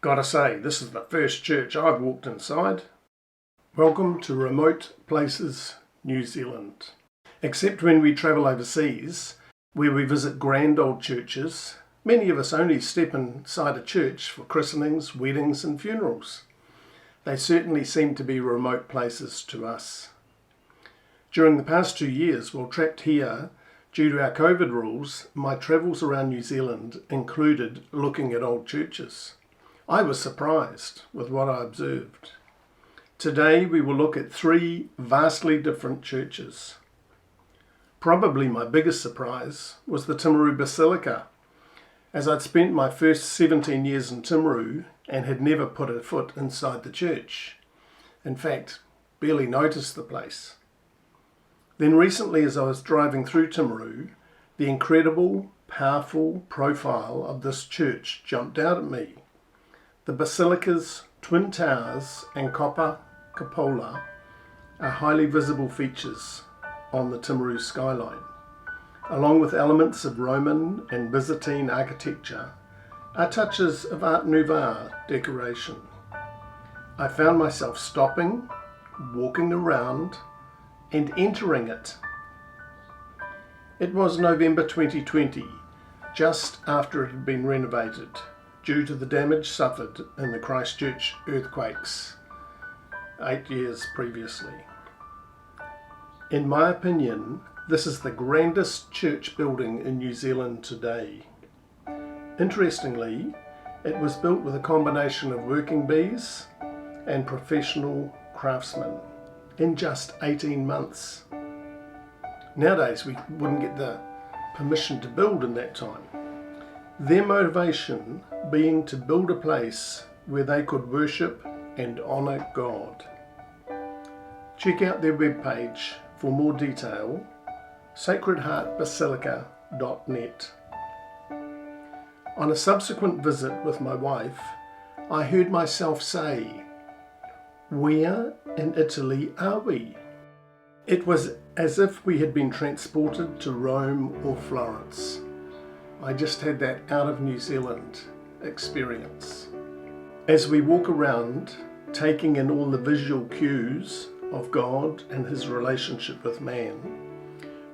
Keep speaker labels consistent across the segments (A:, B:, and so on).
A: Gotta say, this is the first church I've walked inside. Welcome to Remote Places, New Zealand. Except when we travel overseas, where we visit grand old churches, many of us only step inside a church for christenings, weddings and funerals. They certainly seem to be remote places to us. During the past 2 years, while trapped here, due to our COVID rules, my travels around New Zealand included looking at old churches. I was surprised with what I observed. Today we will look at 3 vastly different churches. Probably my biggest surprise was the Timaru Basilica, as I'd spent my first 17 years in Timaru and had never put a foot inside the church. In fact, barely noticed the place. Then recently, as I was driving through Timaru, the incredible, powerful profile of this church jumped out at me. The basilica's twin towers and copper cupola are highly visible features on the Timaru skyline. Along with elements of Roman and Byzantine architecture, are touches of Art Nouveau decoration. I found myself stopping, walking around, and entering it. It was November 2020, just after it had been renovated due to the damage suffered in the Christchurch earthquakes 8 years previously. In my opinion, this is the grandest church building in New Zealand today. Interestingly, it was built with a combination of working bees and professional craftsmen in just 18 months. Nowadays we wouldn't get the permission to build in that time. Their motivation being to build a place where they could worship and honour God. Check out their webpage for more detail, sacredheartbasilica.net. On a subsequent visit with my wife, I heard myself say, "Where in Italy are we?" It was as if we had been transported to Rome or Florence. I just had that out of New Zealand experience. As we walk around, taking in all the visual cues of God and his relationship with man,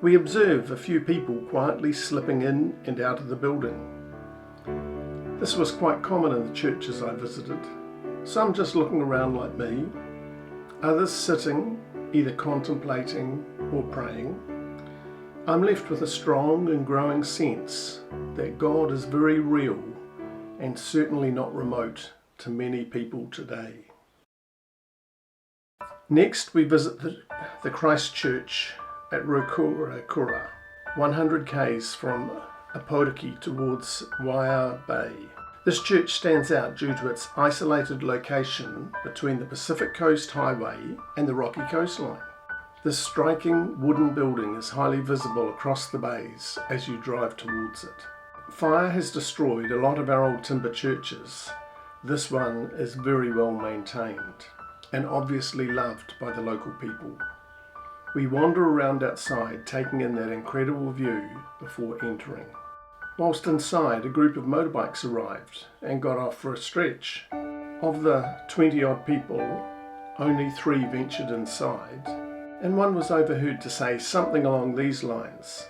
A: we observe a few people quietly slipping in and out of the building. This was quite common in the churches I visited. Some just looking around like me, others sitting, either contemplating or praying. I'm left with a strong and growing sense that God is very real and certainly not remote to many people today. Next, we visit the Christ Church at Raukokore, 100 k's from Aporiki towards Waihau Bay. This church stands out due to its isolated location between the Pacific Coast Highway and the rocky coastline. This striking wooden building is highly visible across the bays as you drive towards it. Fire has destroyed a lot of our old timber churches. This one is very well maintained and obviously loved by the local people. We wander around outside, taking in that incredible view before entering. Whilst inside, a group of motorbikes arrived and got off for a stretch. Of the 20 odd people, only 3 ventured inside, and one was overheard to say something along these lines.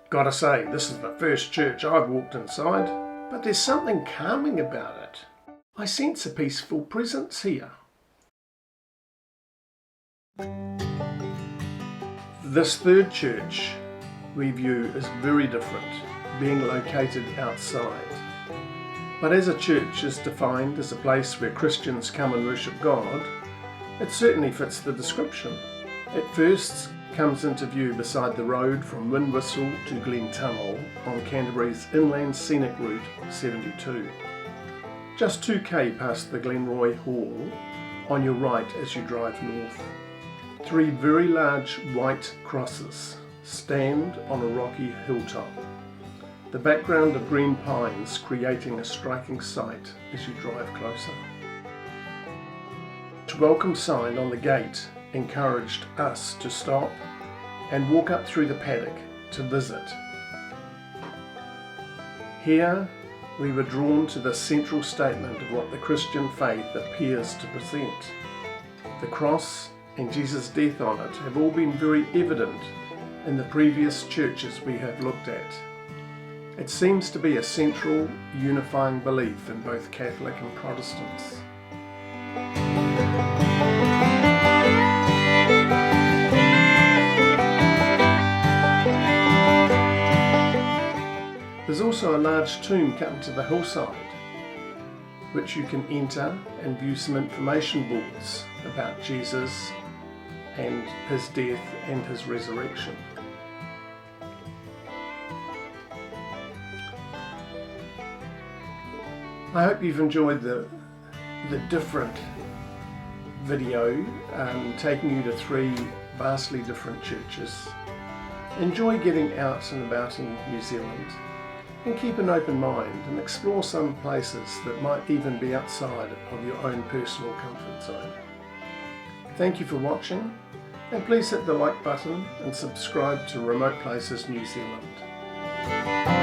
A: "Gotta say, this is the first church I've walked inside, but there's something calming about it. I sense a peaceful presence here." This third church we view is very different, being located outside. But as a church is defined as a place where Christians come and worship God, it certainly fits the description. It first comes into view beside the road from Windwhistle to Glentunnel on Canterbury's inland scenic route 72. Just 2 km past the Glenroy Hall on your right as you drive north. 3 very large white crosses stand on a rocky hilltop, the background of green pines creating a striking sight as you drive closer. The welcome sign on the gate encouraged us to stop and walk up through the paddock to visit. Here we were drawn to the central statement of what the Christian faith appears to present. The cross and Jesus' death on it have all been very evident in the previous churches we have looked at. It seems to be a central, unifying belief in both Catholic and Protestants. There's also a large tomb cut into the hillside, which you can enter and view some information boards about Jesus and his death and his resurrection. I hope you've enjoyed the different video taking you to 3 vastly different churches. Enjoy getting out and about in New Zealand, and keep an open mind and explore some places that might even be outside of your own personal comfort zone. Thank you for watching, and please hit the like button and subscribe to Remote Places New Zealand.